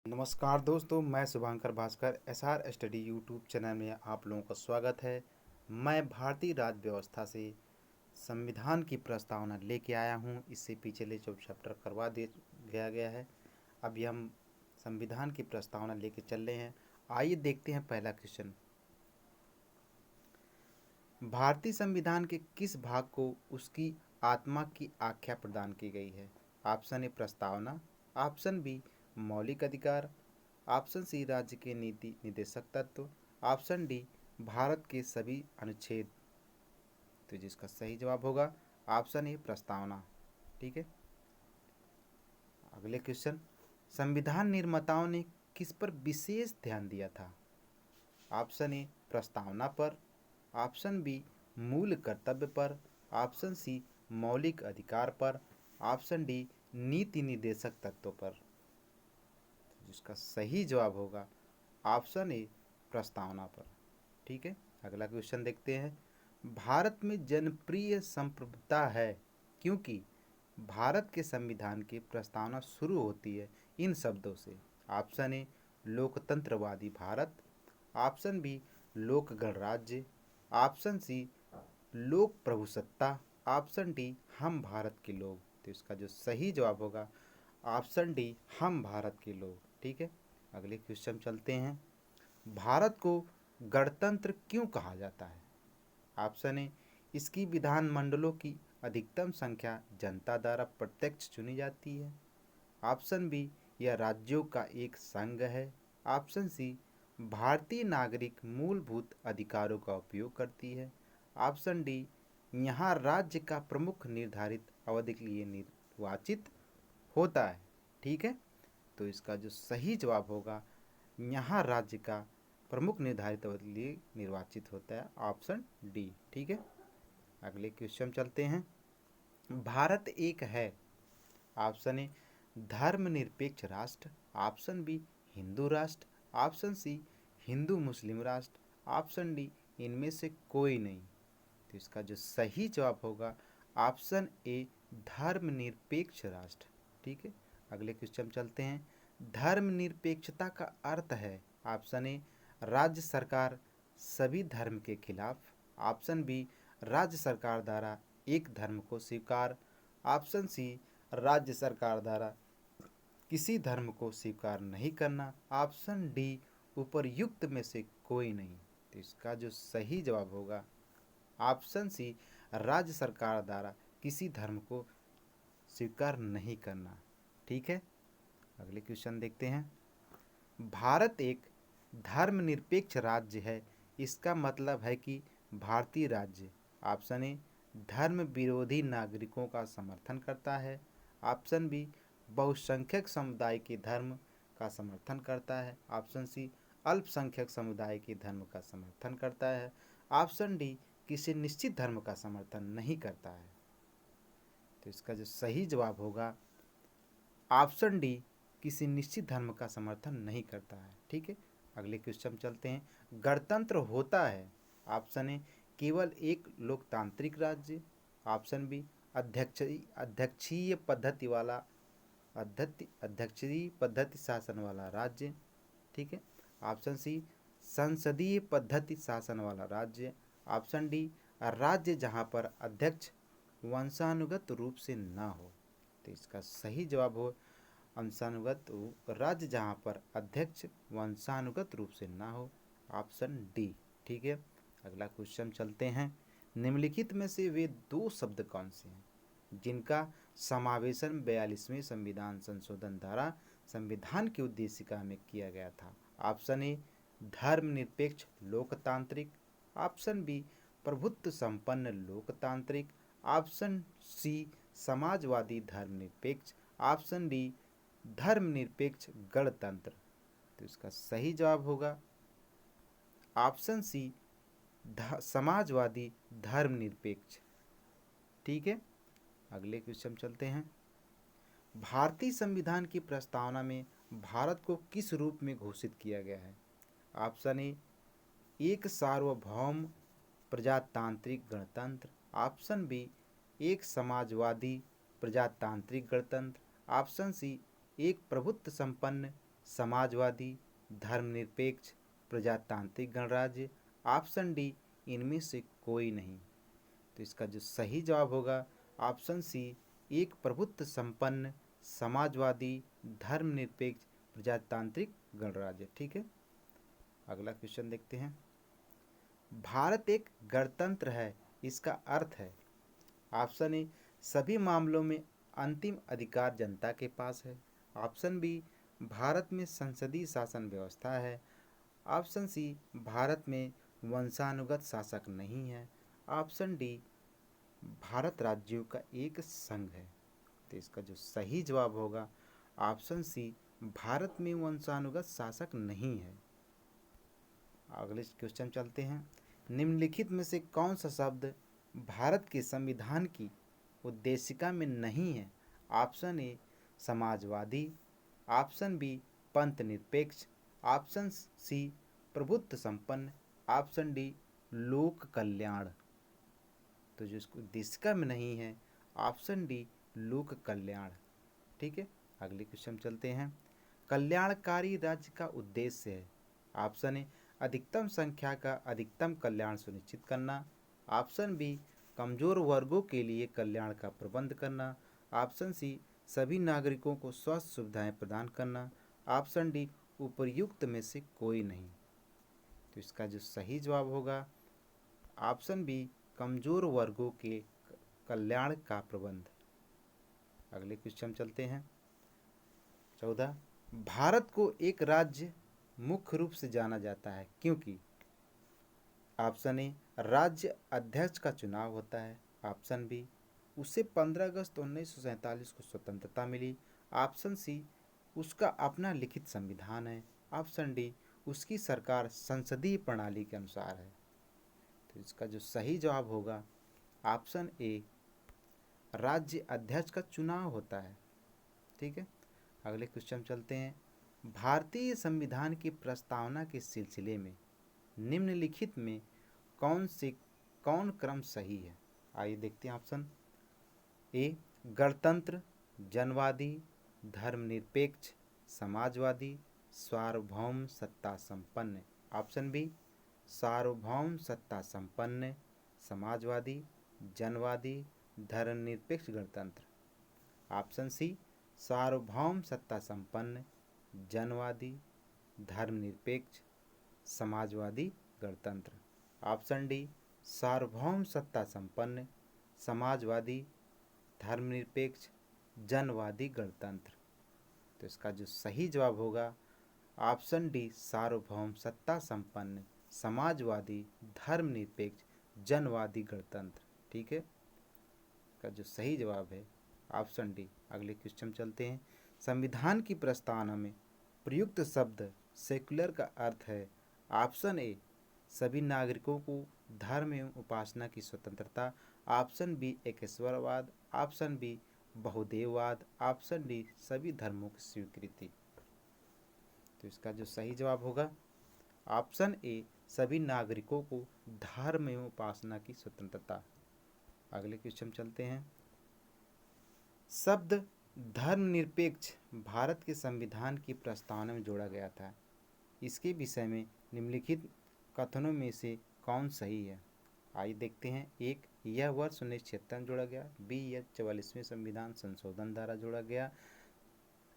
नमस्कार दोस्तों, मैं Shubhankar Bhaskar SR study YouTube channel में आप लोगों का स्वागत है। मैं भारतीय राज्य व्यवस्था से संविधान की प्रस्तावना लेके आया हूँ। इससे पिछले जो चैप्टर करवा दिया गया है, अभी हम संविधान की प्रस्तावना लेके चल रहे हैं। आइए देखते हैं पहला क्वेश्चन। भारतीय संविधान के किस भाग को उसकी आत्मा की आख्या प्रदान की गई है? ऑप्शन ए प्रस्तावना, ऑप्शन बी मौलिक अधिकार, ऑप्शन सी राज्य के नीति निर्देशक तत्व, ऑप्शन डी भारत के सभी अनुच्छेद। तो जिसका सही जवाब होगा ऑप्शन ए प्रस्तावना। ठीक है। अगले क्वेश्चन, संविधान निर्माताओं ने किस पर विशेष ध्यान दिया था? ऑप्शन ए प्रस्तावना पर, ऑप्शन बी मूल कर्तव्य पर, ऑप्शन सी मौलिक अधिकार पर, ऑप्शन डी नीति निर्देशक तत्वों पर। जिसका सही जवाब होगा ऑप्शन ए प्रस्तावना पर। ठीक है। अगला क्वेश्चन देखते हैं। भारत में जनप्रिय संप्रभुता है क्योंकि भारत के संविधान की प्रस्तावना शुरू होती है इन शब्दों से। ऑप्शन ए लोकतंत्रवादी भारत, ऑप्शन बी लोक गणराज्य, ऑप्शन सी लोक प्रभुसत्ता, ऑप्शन डी हम भारत के लोग। तो इसका जो सही जवाब होगा ऑप्शन डी हम भारत के लोग। ठीक है। अगले क्वेश्चन चलते हैं। भारत को गणतंत्र क्यों कहा जाता है? ऑप्शन ए इसकी विधानमंडलों की अधिकतम संख्या जनता द्वारा प्रत्यक्ष चुनी जाती है, ऑप्शन बी यह राज्यों का एक संघ है, ऑप्शन सी भारतीय नागरिक मूलभूत अधिकारों का उपयोग करती है, ऑप्शन डी यहाँ राज्य का प्रमुख निर्धारित अवधि के लिए निर्वाचित होता है। ठीक है। तो इसका जो सही जवाब होगा यहाँ राज्य का प्रमुख निर्धारित अवधि के लिए निर्वाचित होता है, ऑप्शन डी। ठीक है। अगले क्वेश्चन चलते हैं। भारत एक है, ऑप्शन ए धर्मनिरपेक्ष राष्ट्र, ऑप्शन बी हिंदू राष्ट्र, ऑप्शन सी हिंदू मुस्लिम राष्ट्र, ऑप्शन डी इनमें से कोई नहीं। तो इसका जो सही जवाब होगा ऑप्शन ए धर्मनिरपेक्ष राष्ट्र। ठीक है। अगले क्वेश्चन चलते हैं। धर्मनिरपेक्षता का अर्थ है, ऑप्शन ए राज्य सरकार सभी धर्म के खिलाफ, ऑप्शन बी राज्य सरकार द्वारा एक धर्म को स्वीकार, ऑप्शन सी राज्य सरकार द्वारा किसी धर्म को स्वीकार नहीं करना, ऑप्शन डी उपरयुक्त में से कोई नहीं। तो इसका जो सही जवाब होगा ऑप्शन सी राज्य सरकार द्वारा किसी धर्म को स्वीकार नहीं करना। ठीक है। अगले क्वेश्चन देखते हैं। भारत एक धर्मनिरपेक्ष राज्य है, इसका मतलब है कि भारतीय राज्य ऑप्शन ए धर्म विरोधी नागरिकों का समर्थन करता है, ऑप्शन बी बहुसंख्यक समुदाय के धर्म का समर्थन करता है, ऑप्शन सी अल्पसंख्यक समुदाय के धर्म का समर्थन करता है, ऑप्शन डी किसी निश्चित धर्म का समर्थन नहीं करता है। तो इसका जो सही जवाब होगा ऑप्शन डी किसी निश्चित धर्म का समर्थन नहीं करता है। ठीक है। अगले क्वेश्चन चलते हैं। गणतंत्र होता है, ऑप्शन ए केवल एक लोकतांत्रिक राज्य, ऑप्शन बी अध्यक्षीय पद्धति वाला अध्यक्षीय पद्धति शासन वाला राज्य। ठीक है। ऑप्शन सी संसदीय पद्धति शासन वाला राज्य, ऑप्शन डी राज्य जहां पर अध्यक्ष वंशानुगत रूप से न हो। तो इसका सही जवाब हो वंशानुगत राज्य जहां पर अध्यक्ष वंशानुगत रूप से ना हो, ऑप्शन डी। ठीक है। अगला क्वेश्चन चलते हैं। निम्नलिखित में से वे दो शब्द कौन से हैं जिनका समावेशन 42वें संविधान संशोधन द्वारा संविधान की उद्देशिका में किया गया था? ऑप्शन ए धर्मनिरपेक्ष लोकतांत्रिक, ऑप्शन बी प्रभुत्व संपन्न लोकतांत्रिक, ऑप्शन सी समाजवादी धर्मनिरपेक्ष, ऑप्शन डी धर्मनिरपेक्ष गणतंत्र। तो इसका सही जवाब होगा ऑप्शन सी समाजवादी धर्मनिरपेक्ष। ठीक है। अगले क्वेश्चन चलते हैं। भारतीय संविधान की प्रस्तावना में भारत को किस रूप में घोषित किया गया है? ऑप्शन ए एक सार्वभौम प्रजातांत्रिक गणतंत्र, ऑप्शन बी एक समाजवादी प्रजातांत्रिक गणतंत्र, ऑप्शन सी एक प्रभुत्व संपन्न समाजवादी, धर्मनिरपेक्ष, प्रजातांत्रिक गणराज्य। ऑप्शन डी इनमें से कोई नहीं। तो इसका जो सही जवाब होगा ऑप्शन सी, एक प्रभुत्व संपन्न, समाजवादी, धर्मनिरपेक्ष, प्रजातांत्रिक गणराज्य। ठीक है, अगला क्वेश्चन देखते हैं। भारत एक गणतंत्र है, इसका अर्थ है। ऑप्शन ए, सभी मामलों में अंतिम अधिकार जनता के पास है। ऑप्शन बी, भारत में संसदीय शासन व्यवस्था है। ऑप्शन सी, भारत में वंशानुगत शासक नहीं है। ऑप्शन डी, भारत राज्यों का एक संघ है। तो इसका जो सही जवाब होगा ऑप्शन सी, भारत में वंशानुगत शासक नहीं है। अगले क्वेश्चन चलते हैं। निम्नलिखित में से कौन सा शब्द भारत के संविधान की उद्देशिका में नहीं है? ऑप्शन ए, समाजवादी। ऑप्शन बी, पंथ निरपेक्ष। ऑप्शन सी, प्रभुत्व संपन्न। ऑप्शन डी, लोक कल्याण। तो जो इसको उद्देशिका में नहीं है ऑप्शन डी, लोक कल्याण। ठीक है, अगले क्वेश्चन चलते हैं। कल्याणकारी राज्य का उद्देश्य है। ऑप्शन ए, अधिकतम संख्या का अधिकतम कल्याण सुनिश्चित करना। ऑप्शन बी, कमजोर वर्गों के लिए कल्याण का प्रबंध करना। ऑप्शन सी, सभी नागरिकों को स्वास्थ्य सुविधाएं प्रदान करना। ऑप्शन डी, उपर्युक्त में से कोई नहीं। तो इसका जो सही जवाब होगा ऑप्शन बी, कमजोर वर्गों के कल्याण का प्रबंध। अगले क्वेश्चन चलते हैं। 14, भारत को एक राज्य मुख्य रूप से जाना जाता है क्योंकि। ऑप्शन ए, राज्य अध्यक्ष का चुनाव होता है। ऑप्शन बी, उसे 15 अगस्त 1947 को स्वतंत्रता मिली। ऑप्शन सी, उसका अपना लिखित संविधान है। ऑप्शन डी, उसकी सरकार संसदीय प्रणाली के अनुसार है। तो इसका जो सही जवाब होगा ऑप्शन ए, राज्य अध्यक्ष का चुनाव होता है। ठीक है, अगले क्वेश्चन चलते हैं। भारतीय संविधान की प्रस्तावना के सिलसिले में निम्नलिखित में कौन क्रम सही है? आइए देखते हैं। ऑप्शन ए, गणतंत्र, जनवादी, धर्मनिरपेक्ष, समाजवादी, सार्वभौम सत्ता संपन्न। ऑप्शन बी, सार्वभौम सत्ता संपन्न, समाजवादी, जनवादी, धर्मनिरपेक्ष, गणतंत्र। ऑप्शन सी, सार्वभौम सत्ता संपन्न, जनवादी, धर्मनिरपेक्ष, समाजवादी, गणतंत्र। ऑप्शन डी, सार्वभौम सत्ता संपन्न, समाजवादी, धर्मनिरपेक्ष, जनवादी, गणतंत्र। तो इसका जो सही जवाब होगा ऑप्शन डी, सार्वभौम सत्ता संपन्न, समाजवादी, धर्मनिरपेक्ष, जनवादी, गणतंत्र। ठीक है, का जो सही जवाब है ऑप्शन डी। अगले क्वेश्चन चलते हैं। संविधान की प्रस्तावना में प्रयुक्त शब्द सेक्युलर का अर्थ है। ऑप्शन ए, सभी नागरिकों को धर्म एवं उपासना की स्वतंत्रता। ऑप्शन बी, एकेश्वरवाद। ऑप्शन बी, बहुदेववाद। ऑप्शन डी, सभी धर्मों की स्वीकृति। तो इसका जो सही जवाब होगा ऑप्शन ए, सभी नागरिकों को धर्म एवं उपासना की स्वतंत्रता। अगले क्वेश्चन चलते हैं। शब्द धर्मनिरपेक्ष भारत के संविधान की प्रस्तावना में जोड़ा गया था। इसके विषय में निम्नलिखित कथनों में से कौन सही है? आइए देखते हैं। एक, यह वर्ष 1976 में जोड़ा गया। बी, यह 44वें संविधान संशोधन द्वारा जोड़ा गया।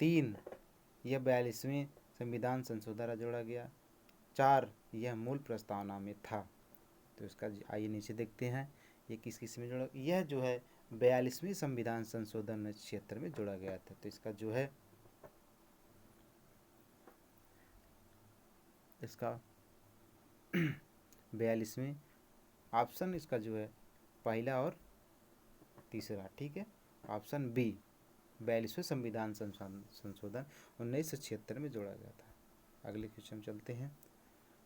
3, यह 42वें संविधान संशोधन द्वारा जोड़ा गया। 4, यह मूल प्रस्तावना में था। तो इसका आइए नीचे देखते हैं ये किस में जोड़ा। यह जो है 42वें संविधान संशोधन 76 में जोड़ा गया था। तो इसका जो है इसका 42वें ऑप्शन इसका जो है पहला और तीसरा। ठीक है, ऑप्शन बी, 42वें संविधान संशोधन 1976 में जोड़ा गया था। अगले क्वेश्चन चलते हैं।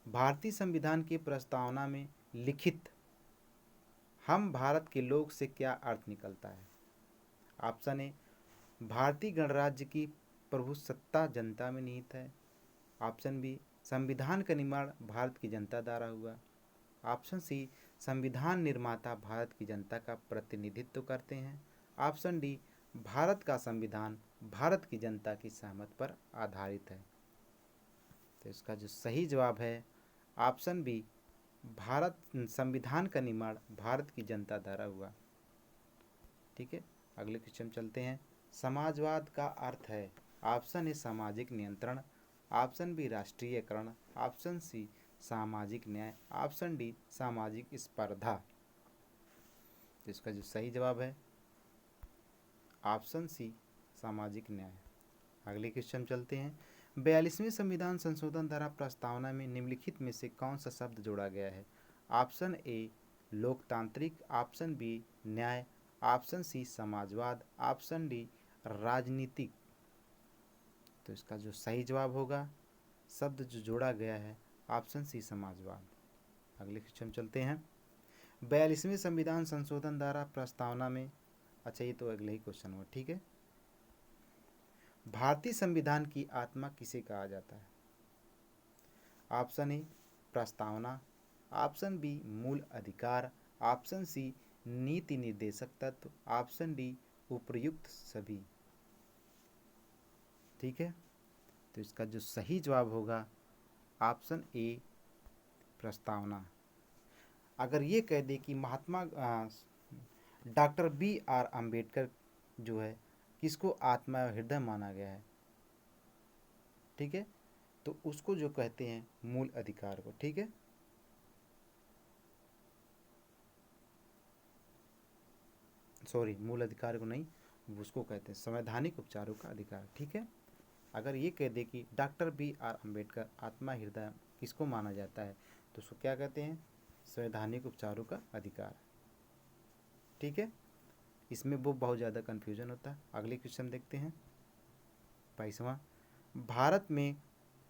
भारतीय संविधान की प्रस्तावना में लिखित हम भारत के लोग से क्या अर्थ निकलता है? ऑप्शन ए, भारतीय गणराज्य की प्रभुसत्ता जनता में निहित है। ऑप्शन बी, संविधान का निर्माण भारत की जनता द्वारा हुआ। ऑप्शन सी, संविधान निर्माता भारत की जनता का प्रतिनिधित्व करते हैं। ऑप्शन डी, भारत का संविधान भारत की जनता की सहमति पर आधारित है। तो इसका जो सही जवाब है ऑप्शन बी, भारत संविधान का निर्माण भारत की जनता द्वारा हुआ। ठीक है, अगले क्वेश्चन चलते हैं। समाजवाद का अर्थ है, ऑप्शन ए सामाजिक नियंत्रण, ऑप्शन बी राष्ट्रीयकरण, ऑप्शन सी सामाजिक न्याय, ऑप्शन डी सामाजिक स्पर्धा। तो इसका जो सही जवाब है ऑप्शन सी सामाजिक न्याय। अगले क्वेश्चन चलते हैं। 42वें संविधान संशोधन द्वारा प्रस्तावना में निम्नलिखित में से कौन सा शब्द जोड़ा गया है? ऑप्शन ए लोकतांत्रिक, ऑप्शन बी न्याय, ऑप्शन सी समाजवाद, ऑप्शन डी राजनीतिक। तो इसका जो सही जवाब होगा, शब्द जो जोड़ा गया है ऑप्शन सी समाजवाद। अगले क्वेश्चन चलते हैं। 42वें संविधान संशोधन द्वारा प्रस्तावना में, अच्छा ये तो अगले ही क्वेश्चन हुआ, ठीक है। भारतीय संविधान की आत्मा किसे कहा जाता है? ऑप्शन ए प्रस्तावना, ऑप्शन बी मूल अधिकार, ऑप्शन सी नीति निर्देशक तत्व, ऑप्शन डी उपर्युक्त सभी। ठीक है, तो इसका जो सही जवाब होगा ऑप्शन ए प्रस्तावना। अगर ये कह दे कि महात्मा डॉक्टर बी आर अम्बेडकर जो है किसको आत्मा हृदय माना गया है, ठीक है, तो उसको जो कहते हैं मूल अधिकार को। ठीक है, सॉरी मूल अधिकार को नहीं, उसको कहते हैं संवैधानिक उपचारों का अधिकार। ठीक है, अगर ये कह दे कि डॉक्टर बी आर अम्बेडकर आत्मा हृदय किसको माना जाता है तो उसको क्या कहते हैं? संवैधानिक उपचारों का अधिकार। ठीक है, इसमें वो बहुत ज़्यादा कन्फ्यूजन होता है। अगले क्वेश्चन देखते हैं। 22वां, भारत में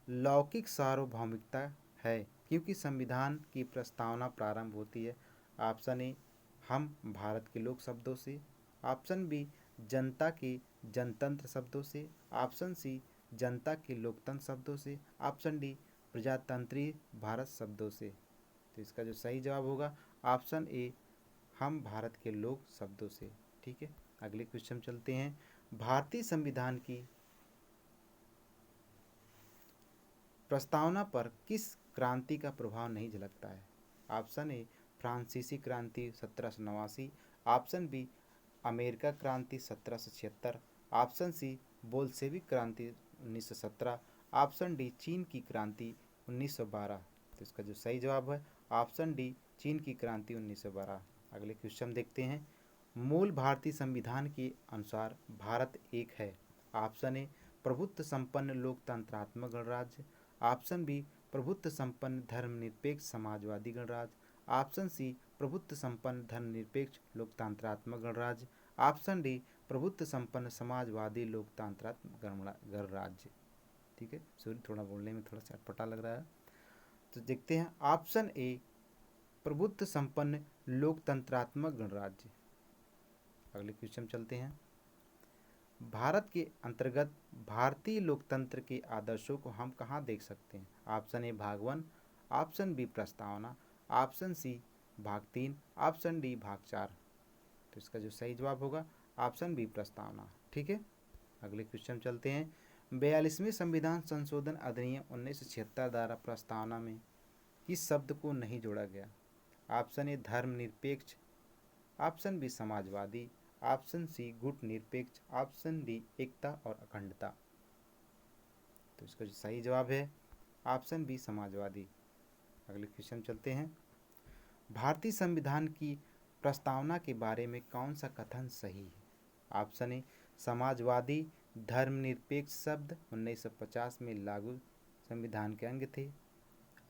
लौकिक सार्वभौमिकता है क्योंकि संविधान की प्रस्तावना प्रारंभ होती है। ऑप्शन ए हम भारत के लोग शब्दों से, ऑप्शन बी जनता के जनतंत्र शब्दों से, ऑप्शन सी जनता के लोकतंत्र शब्दों से, ऑप्शन डी प्रजातंत्रीय भारत शब्दों से। तो इसका जो सही जवाब होगा ऑप्शन ए हम भारत के लोग शब्दों से। ठीक है, अगले क्वेश्चन चलते हैं। भारतीय संविधान की प्रस्तावना पर किस क्रांति का प्रभाव नहीं झलकता है? ऑप्शन ए फ्रांसीसी क्रांति 1789, ऑप्शन बी अमेरिका क्रांति 1776, ऑप्शन सी बोल्शेविक क्रांति 1917, ऑप्शन डी चीन की क्रांति 1912। तो इसका जो सही जवाब है ऑप्शन डी चीन की क्रांति 1912। अगले क्वेश्चन देखते हैं। मूल भारतीय संविधान के अनुसार भारत एक है। ऑप्शन ए प्रभुत्व संपन्न लोकतंत्रात्मक गणराज्य, ऑप्शन बी प्रभुत्व संपन्न धर्मनिरपेक्ष समाजवादी गणराज्य, ऑप्शन सी प्रभुत्व संपन्न धर्मनिरपेक्ष लोकतंत्रात्मक गणराज्य, ऑप्शन डी प्रभुत्व संपन्न समाजवादी लोकतंत्रात्मक गणराज्य। ठीक है, सॉरी थोड़ा बोलने में थोड़ा सा अटपटा लग रहा है, तो देखते हैं ऑप्शन ए प्रभुत्व संपन्न लोकतंत्रात्मक गणराज्य। अगले क्वेश्चन चलते हैं। भारत के अंतर्गत भारतीय लोकतंत्र के आदर्शों को हम कहाँ देख सकते हैं? ऑप्शन ए भाग 1, ऑप्शन बी प्रस्तावना, ऑप्शन सी भाग 3, ऑप्शन डी भाग 4। तो इसका जो सही जवाब होगा ऑप्शन बी प्रस्तावना। ठीक है, अगले क्वेश्चन चलते हैं। 42वें संविधान संशोधन अधिनियम 1976 द्वारा प्रस्तावना में किस शब्द को नहीं जोड़ा गया? ऑप्शन ए धर्मनिरपेक्ष, ऑप्शन बी समाजवादी, ऑप्शन सी गुट निरपेक्ष, ऑप्शन डी एकता और अखंडता। तो इसका जो सही जवाब है ऑप्शन बी समाजवादी। अगले क्वेश्चन चलते हैं। भारतीय संविधान की प्रस्तावना के बारे में कौन सा कथन सही है? ऑप्शन ए समाजवादी धर्मनिरपेक्ष शब्द 1950 में लागू संविधान के अंग थे,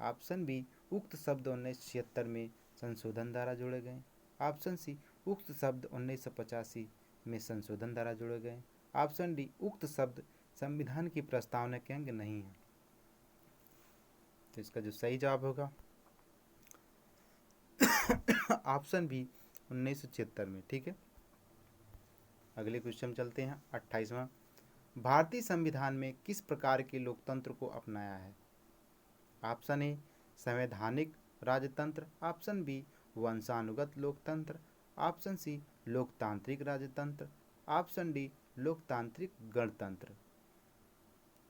ऑप्शन बी उक्त शब्द 1976 में संशोधन द्वारा जोड़े गए, ऑप्शन सी उक्त शब्द 1985 में संशोधन द्वारा जोड़े गए, ऑप्शन डी उक्त शब्द संविधान की प्रस्तावना के अंग नहीं है। तो इसका जो सही जवाब होगा ऑप्शन बी 1976 में। ठीक है, अगले क्वेश्चन चलते हैं। 28वां, भारतीय संविधान में किस प्रकार के लोकतंत्र को अपनाया है? ऑप्शन ए संवैधानिक राजतंत्र, ऑप्शन बी वंशानुगत लोकतंत्र, ऑप्शन सी लोकतांत्रिक राजतंत्र, ऑप्शन डी लोकतांत्रिक गणतंत्र।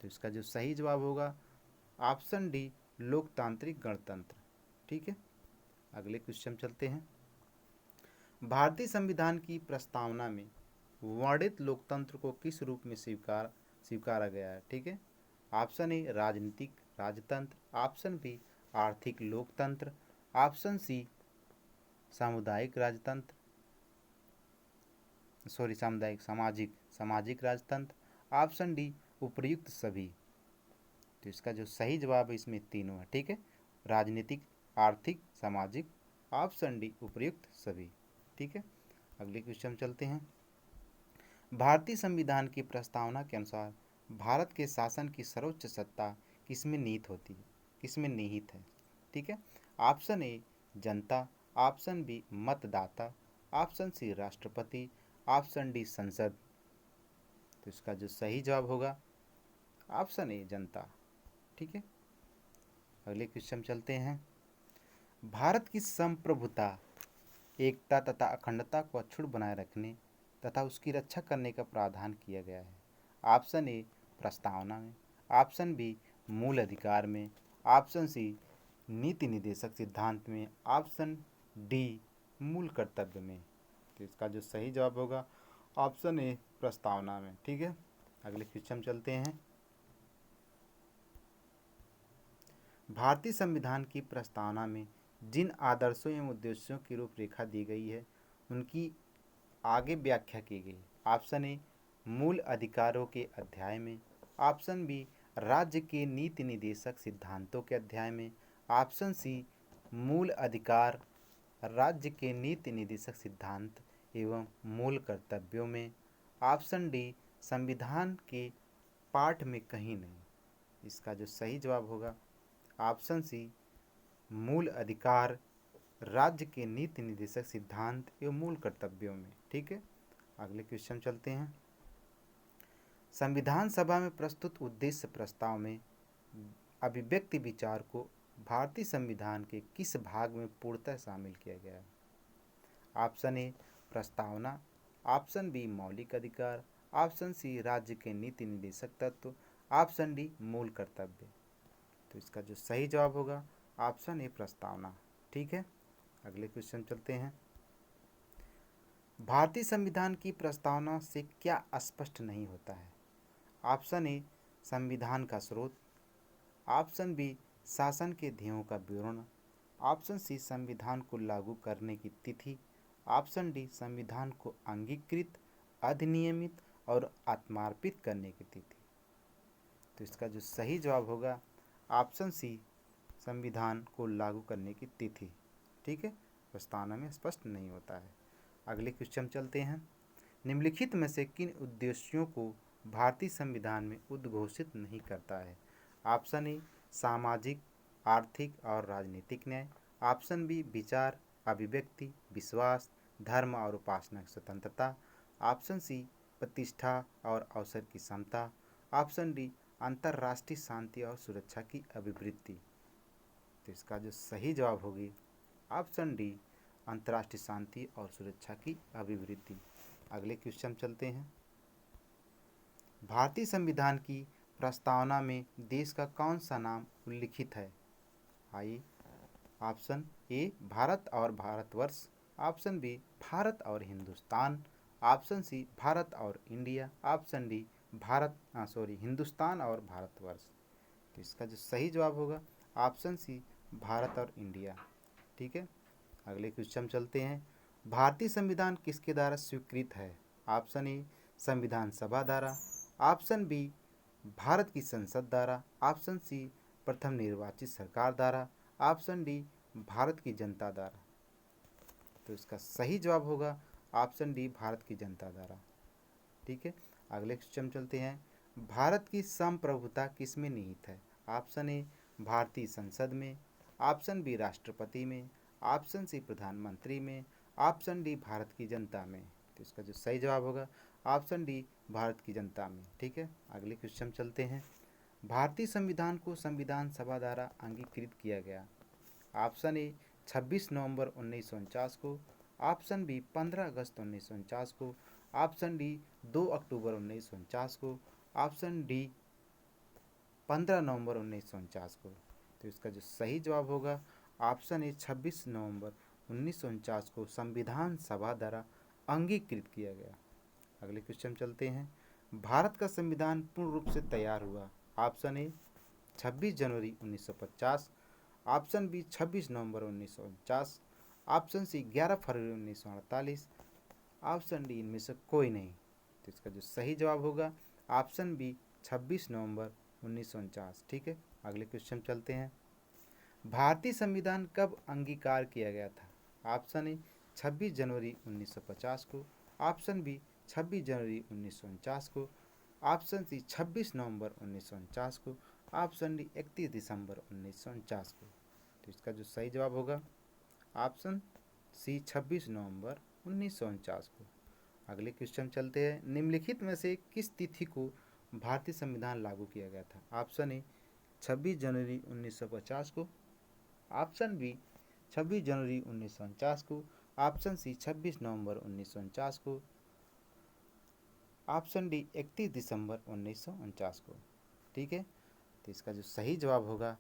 तो इसका जो सही जवाब होगा ऑप्शन डी लोकतांत्रिक गणतंत्र। ठीक है, अगले क्वेश्चन चलते हैं। भारतीय संविधान की प्रस्तावना में वर्णित लोकतंत्र को किस रूप में स्वीकारा गया है? ठीक है, ऑप्शन ए राजनीतिक राजतंत्र, ऑप्शन बी आर्थिक लोकतंत्र, ऑप्शन सी सामुदायिक राजतंत्र, सामाजिक राजतंत्र, ऑप्शन डी उपर्युक्त सभी। तो इसका जो सही जवाब है इसमें तीनों है। ठीक है, राजनीतिक, आर्थिक, सामाजिक, ऑप्शन डी उपर्युक्त सभी। ठीक है, अगले क्वेश्चन चलते हैं। भारतीय संविधान की प्रस्तावना के अनुसार भारत के शासन की सर्वोच्च सत्ता किसमें निहित है? ठीक है, ऑप्शन ए जनता, ऑप्शन बी मतदाता, ऑप्शन सी राष्ट्रपति, ऑप्शन डी संसद। तो इसका जो सही जवाब होगा ऑप्शन ए जनता। ठीक है, अगले क्वेश्चन चलते हैं। भारत की संप्रभुता, एकता तथा अखंडता को अक्षुण्ण बनाए रखने तथा उसकी रक्षा करने का प्रावधान किया गया है। ऑप्शन ए प्रस्तावना में, ऑप्शन बी मूल अधिकार में, ऑप्शन सी नीति निदेशक सिद्धांत में, ऑप्शन डी मूल कर्तव्य में। तो इसका जो सही जवाब होगा ऑप्शन ए प्रस्तावना में। ठीक है, अगले क्वेश्चन चलते हैं। भारतीय संविधान की प्रस्तावना में जिन आदर्शों एवं उद्देश्यों की रूपरेखा दी गई है उनकी आगे व्याख्या की गई। ऑप्शन ए मूल अधिकारों के अध्याय में, ऑप्शन बी राज्य के नीति निदेशक सिद्धांतों के अध्याय में, ऑप्शन सी मूल अधिकार राज्य के नीति निदेशक सिद्धांत एवं मूल कर्तव्यों में, ऑप्शन डी संविधान के पाठ में कहीं नहीं। इसका जो सही जवाब होगा ऑप्शन सी मूल अधिकार राज्य के नीति निदेशक सिद्धांत एवं मूल कर्तव्यों में। ठीक है, अगले क्वेश्चन चलते हैं। संविधान सभा में प्रस्तुत उद्देश्य प्रस्ताव में अभिव्यक्ति विचार को भारतीय संविधान के किस भाग में पूर्णतः शामिल किया गया है? ऑप्शन ए प्रस्तावना, ऑप्शन बी मौलिक अधिकार, ऑप्शन सी राज्य के नीति निदेशक तत्व, ऑप्शन डी मूल कर्तव्य। तो इसका जो सही जवाब होगा ऑप्शन ए प्रस्तावना। ठीक है, अगले क्वेश्चन चलते हैं। भारतीय संविधान की प्रस्तावना से क्या स्पष्ट नहीं होता है? ऑप्शन ए संविधान का स्रोत, ऑप्शन बी शासन के ध्येयों का विवरण, ऑप्शन सी संविधान को लागू करने की तिथि, ऑप्शन डी संविधान को अंगीकृत, अधिनियमित और आत्मार्पित करने की तिथि। तो इसका जो सही जवाब होगा ऑप्शन सी संविधान को लागू करने की तिथि। ठीक है, प्रस्तावना में स्पष्ट नहीं होता है। अगले क्वेश्चन चलते हैं। निम्नलिखित में से किन उद्देश्यों को भारतीय संविधान में उद्घोषित नहीं करता है? ऑप्शन ए सामाजिक, आर्थिक और राजनीतिक न्याय, ऑप्शन बी विचार, अभिव्यक्ति, विश्वास, धर्म और उपासना की स्वतंत्रता, ऑप्शन सी प्रतिष्ठा और अवसर की समता, ऑप्शन डी अंतर्राष्ट्रीय शांति और सुरक्षा की अभिवृद्धि। तो इसका जो सही जवाब होगी ऑप्शन डी अंतर्राष्ट्रीय शांति और सुरक्षा की अभिवृद्धि। अगले क्वेश्चन चलते हैं। भारतीय संविधान की प्रस्तावना में देश का कौन सा नाम उल्लिखित है? आइए, ऑप्शन ए भारत और भारतवर्ष, ऑप्शन बी भारत और हिंदुस्तान, ऑप्शन सी भारत और इंडिया, ऑप्शन डी हिंदुस्तान और भारतवर्ष। तो इसका जो सही जवाब होगा ऑप्शन सी भारत और इंडिया। ठीक है, अगले क्वेश्चन चलते हैं। भारतीय संविधान किसके द्वारा स्वीकृत है? ऑप्शन ए संविधान सभा द्वारा, ऑप्शन बी भारत की संसद द्वारा, ऑप्शन सी प्रथम निर्वाचित सरकार द्वारा, ऑप्शन डी भारत की जनता द्वारा। तो इसका सही जवाब होगा ऑप्शन डी भारत की जनता द्वारा। ठीक है, अगले क्वेश्चन चलते हैं। भारत की संप्रभुता किस में निहित है? ऑप्शन ए भारतीय संसद में, ऑप्शन बी राष्ट्रपति में, ऑप्शन सी प्रधानमंत्री में, ऑप्शन डी भारत की जनता में। तो इसका जो सही जवाब होगा ऑप्शन डी भारत की जनता में। ठीक है, अगले क्वेश्चन चलते हैं। भारतीय संविधान को संविधान सभा द्वारा अंगीकृत किया गया। ऑप्शन ए 26 नवंबर 1949 को, ऑप्शन बी 15 अगस्त 1949 को, ऑप्शन डी 2 अक्टूबर 1949 को, ऑप्शन डी 15 नवंबर 1949 को। तो इसका जो सही जवाब होगा ऑप्शन ए 26 नवंबर 1949 को संविधान सभा द्वारा अंगीकृत किया गया। अगले क्वेश्चन चलते हैं। भारत का संविधान पूर्ण रूप से तैयार हुआ। ऑप्शन ए 26 जनवरी 1950, ऑप्शन बी 26 नवंबर 1949, ऑप्शन सी 11 फरवरी 1948, ऑप्शन डी इनमें से कोई नहीं। तो इसका जो सही जवाब होगा ऑप्शन बी 26 नवंबर 1949। ठीक है, अगले क्वेश्चन चलते हैं। भारतीय संविधान कब अंगीकार किया गया था? ऑप्शन ए 26 जनवरी 1950 को, ऑप्शन बी 26 जनवरी 1949 को, ऑप्शन सी 26 नवंबर 1949 को, ऑप्शन डी 31 दिसंबर 1949 को। तो इसका जो सही जवाब होगा ऑप्शन सी 26 नवंबर 1949 को। अगले क्वेश्चन चलते हैं। निम्नलिखित में से किस तिथि को भारतीय संविधान लागू किया गया था? ऑप्शन ए 26 जनवरी 1950 को, ऑप्शन बी 26 जनवरी 1949 को, ऑप्शन सी 26 नवंबर 1949 को, ऑप्शन डी 31 दिसंबर 1949 को। ठीक है, तो इसका जो सही जवाब होगा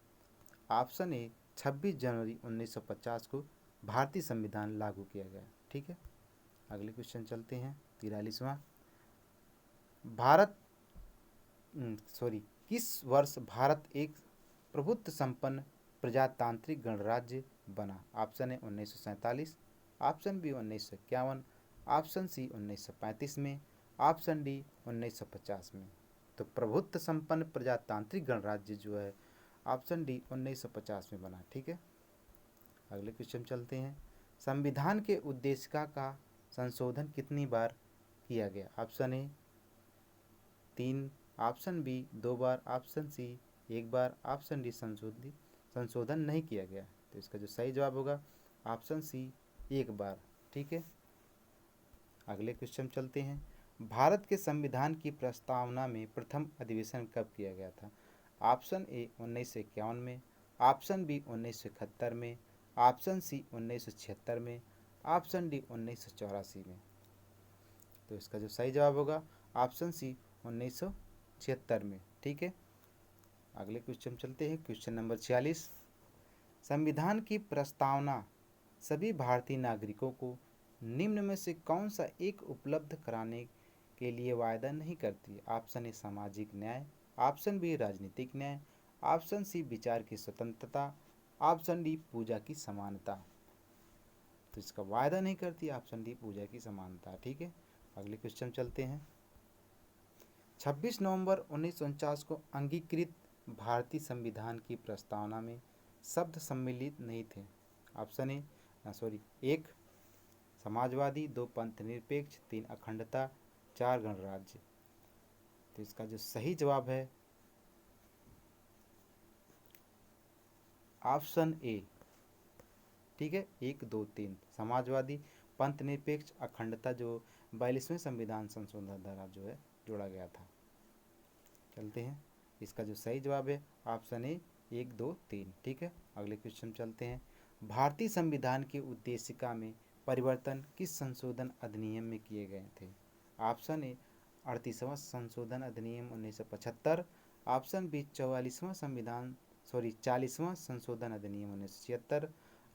ऑप्शन ए 26 जनवरी 1950 को भारतीय संविधान लागू किया गया। ठीक है, अगले क्वेश्चन चलते हैं। 43वां। किस वर्ष भारत एक प्रभुत्व संपन्न प्रजातांत्रिक गणराज्य बना? Option A 1947, option B 1951, option C 1935 में, ऑप्शन डी 1950 में। तो प्रभुत्व संपन्न प्रजातांत्रिक गणराज्य जो है ऑप्शन डी 1950 में बना। ठीक है, अगले क्वेश्चन चलते हैं। संविधान के उद्देशिका का संशोधन कितनी बार किया गया? ऑप्शन ए 3, ऑप्शन बी 2 बार, ऑप्शन सी 1 बार, ऑप्शन डी संशोधन नहीं किया गया। तो इसका जो सही जवाब होगा ऑप्शन सी 1 बार। ठीक है, अगले क्वेश्चन चलते हैं। भारत के संविधान की प्रस्तावना में प्रथम अधिवेशन कब किया गया था? ऑप्शन ए 1951 में, ऑप्शन बी 1971 में, ऑप्शन सी 1976 में, ऑप्शन डी 1984 में। तो इसका जो सही जवाब होगा ऑप्शन सी 1976 में। ठीक है, अगले क्वेश्चन चलते हैं। Question number 46। संविधान की प्रस्तावना सभी भारतीय नागरिकों को निम्न में से कौन सा एक उपलब्ध कराने के लिए वायदा नहीं करती? ऑप्शन ए सामाजिक न्याय, ऑप्शन बी राजनीतिक न्याय, ऑप्शन सी विचार की स्वतंत्रता, ऑप्शन डी पूजा की समानता। तो इसका वायदा नहीं करती ऑप्शन डी पूजा की समानता। ठीक है, अगले क्वेश्चन चलते हैं। 26 नवंबर 1949 को अंगीकृत भारतीय संविधान की प्रस्तावना में शब्द सम्मिलित नहीं थे। ऑप्शन ए 1 समाजवादी, 2 पंथ निरपेक्ष, 3 अखंडता, 4 गणराज्य। तो इसका जो सही जवाब है ऑप्शन ए। ठीक है, 1 2 3 समाजवादी, पंथ निरपेक्ष, अखंडता जो 42वें संविधान संशोधन द्वारा जो है जोड़ा गया था। चलते हैं, इसका जो सही जवाब है ऑप्शन ए 1 2 3। ठीक है, अगले क्वेश्चन चलते हैं। भारतीय संविधान की उद्देशिका में परिवर्तन किस संशोधन अधिनियम में किए गए थे? ऑप्शन ए 38वां संशोधन अधिनियम 1975, ऑप्शन बी 40वां संशोधन अधिनियम 1976,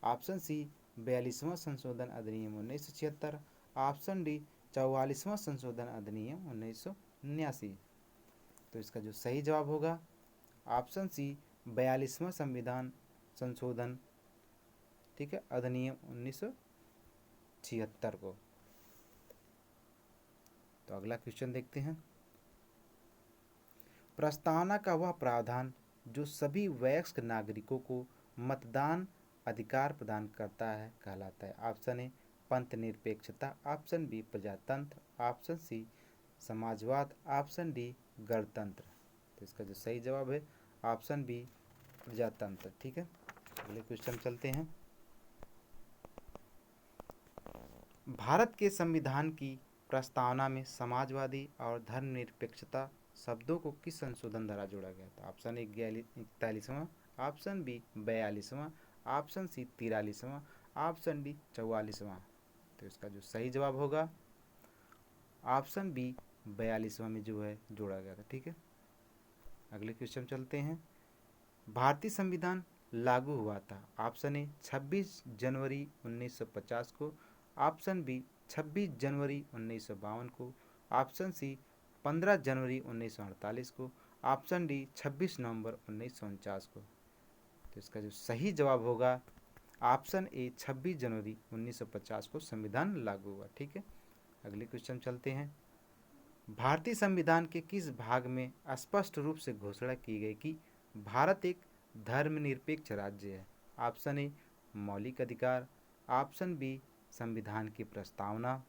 ऑप्शन सी 42वां संशोधन अधिनियम 1976, ऑप्शन डी 44वां संशोधन अधिनियम 1979। तो इसका जो सही जवाब होगा ऑप्शन सी 42वां संविधान संशोधन, ठीक है, अधिनियम 1976 को। तो अगला क्वेश्चन देखते हैं। प्रस्तावना का वह प्रावधान जो सभी वयस्क नागरिकों को मतदान अधिकार प्रदान करता है कहलाता है? ऑप्शन ए पंथ निरपेक्षता, ऑप्शन बी प्रजातंत्र, ऑप्शन सी समाजवाद, ऑप्शन डी गणतंत्र। तो इसका जो सही जवाब है ऑप्शन बी प्रजातंत्र। ठीक है, अगले क्वेश्चन चलते हैं। भारत के संविधान की प्रस्तावना में समाजवादी और धर्मनिरपेक्षता शब्दों को किस संशोधन द्वारा जोड़ा गया था? ऑप्शन ए 41वां, ऑप्शन बी 42वां, ऑप्शन सी 43वां, ऑप्शन डी 44वां। तो इसका जो सही जवाब होगा ऑप्शन बी 42वां में जो है जोड़ा गया था। ठीक है, अगले क्वेश्चन चलते हैं। भारतीय संविधान लागू हुआ था। ऑप्शन ए 26 जनवरी 1950 को, ऑप्शन बी 26 जनवरी 1952 को, ऑप्शन सी 15 जनवरी 1948 को, ऑप्शन डी 26 नवंबर 1949 को। तो इसका जो सही जवाब होगा ऑप्शन ए 26 जनवरी 1950 को संविधान लागू हुआ। ठीक है, अगले क्वेश्चन चलते हैं। भारतीय संविधान के किस भाग में स्पष्ट रूप से घोषणा की गई कि भारत एक धर्मनिरपेक्ष राज्य है? ऑप्शन ए मौलिक अधिकार, ऑप्शन बी संविधान की प्रस्तावना,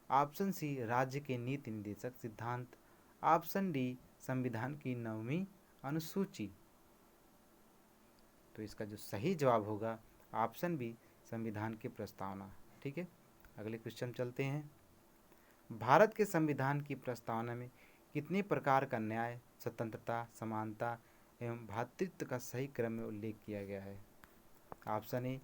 ऑप्शन सी राज्य के नीति निर्देशक सिद्धांत, ऑप्शन डी संविधान की 9वीं अनुसूची। तो इसका जो सही जवाब होगा ऑप्शन बी संविधान की प्रस्तावना। ठीक है, अगले क्वेश्चन चलते हैं। भारत के संविधान की प्रस्तावना में कितने प्रकार का न्याय, स्वतंत्रता, समानता एवं भ्रातृत्व का सही क्रम में उल्लेख किया गया है? Option A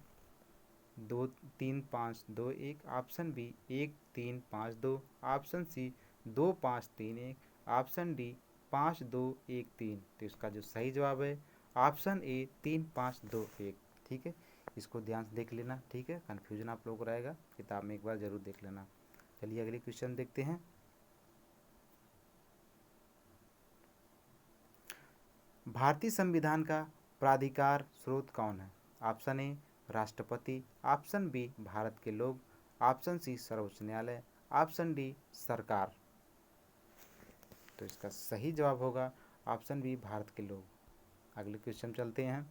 2 3 5 2 1, option B 1 3 5 2, option C 2 5 3 1, option D 5 2 1 3। तो इसका जो सही जवाब है ऑप्शन ए 3 5 2 1। ठीक है, इसको ध्यान से देख लेना। ठीक है, कन्फ्यूजन आप लोगों को रहेगा, किताब में एक बार जरूर देख लेना। चलिए अगले क्वेश्चन देखते हैं। भारतीय संविधान का प्राधिकार स्रोत कौन है? ऑप्शन ए राष्ट्रपति, ऑप्शन बी भारत के लोग, ऑप्शन सी सर्वोच्च न्यायालय, ऑप्शन डी सरकार। तो इसका सही जवाब होगा ऑप्शन बी भारत के लोग। अगले क्वेश्चन चलते हैं।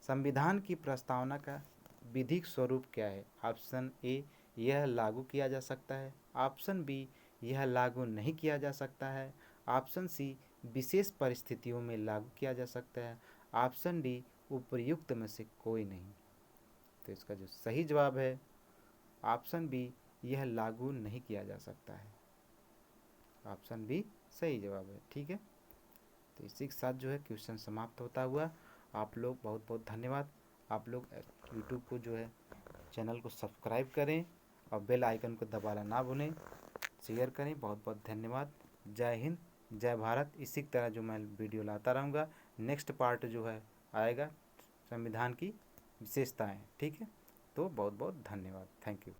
संविधान की प्रस्तावना का विधिक स्वरूप क्या है? ऑप्शन ए यह लागू किया जा सकता है, ऑप्शन बी यह लागू नहीं किया जा सकता है, ऑप्शन सी विशेष परिस्थितियों में लागू किया जा सकता है, ऑप्शन डी उपर्युक्त में से कोई नहीं। तो इसका जो सही जवाब है ऑप्शन बी यह लागू नहीं किया जा सकता है। ऑप्शन बी सही जवाब है। ठीक है, तो इसी के साथ जो है क्वेश्चन समाप्त होता हुआ। आप लोग बहुत बहुत धन्यवाद। आप लोग यूट्यूब को जो है चैनल को सब्सक्राइब करें और बेल आइकन को दबाना ना भूलें, शेयर करें। बहुत बहुत धन्यवाद। जय हिंद, जय भारत। इसी तरह जो मैं वीडियो लाता रहूँगा। नेक्स्ट पार्ट जो है आएगा संविधान की विशेषताएं। ठीक है, तो बहुत बहुत धन्यवाद। Thank you.